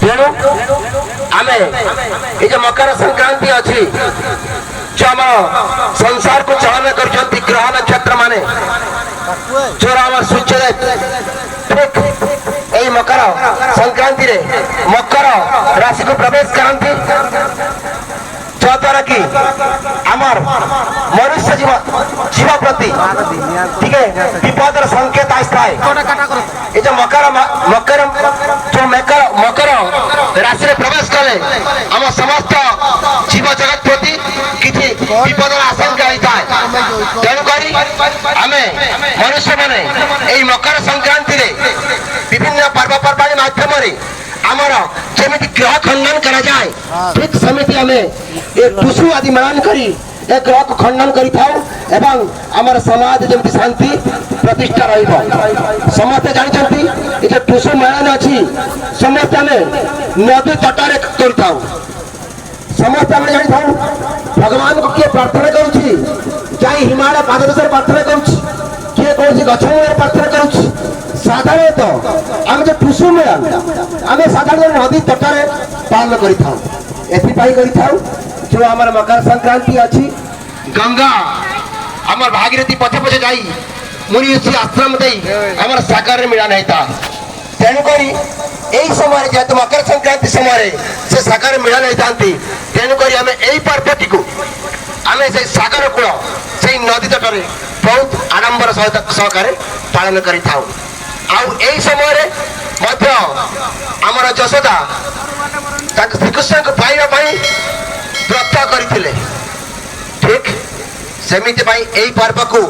तेणु आमे ये जो मकर संक्रांति अच्छी जो आम संसार को चालन कर ग्रह नक्षत्र माने जो आम सूर्यदेव ठीक यही मकर संक्रांति रे मकर राशि को प्रवेश करती जद्वारा कि आमर मनुष्य जीव प्रति ठीक है विपदर संकेत आए ये जो मकर मकर जो मकर राशि रे प्रवेश कले आम समस्त जीव जगत प्रति किसी विपदर आशंका होता है तेणुक आमे मनुष्य मैंने यही मकर संक्रांति रे विभिन्न पर्वपर्वाणी माध्यम आमर जमी ग्रह खंडन करा जाए ठीक समिति आम टुसु आदि मिलान करी एक ग्रह को खंडन करें आमर समाज जमी शांति प्रतिष्ठा रमस्ते जानते ये जो टुसु मेलन अच्छी समस्त आम नदी तटार कर समस्त आम जानी भगवान को किए प्रार्थना कर हिमालय पाददेश प्रार्थना किए कौन गछमूल प्रार्थना कर साधारणतः आम जो टुसु मेलन आम साधारण नदी तटार पालन कर जो आम मकर संक्रांति अच्छी गंगा आम भागीरथी पछे पछे जाई मुनि ऋषि आश्रम दे आम सागर मिलन होता है तेणुक यही समय जेहतु मकर संक्रांति समय से सागर मिलन होता तेणुक आम यही पर्वटी को आम से सागर कूल से नदी तट बहुत आडंबर सहकार पालन कर समय आमर यशोदा श्रीकृष्ण को पाइबा व्रत करते ठीक सेमिति यही पर्व को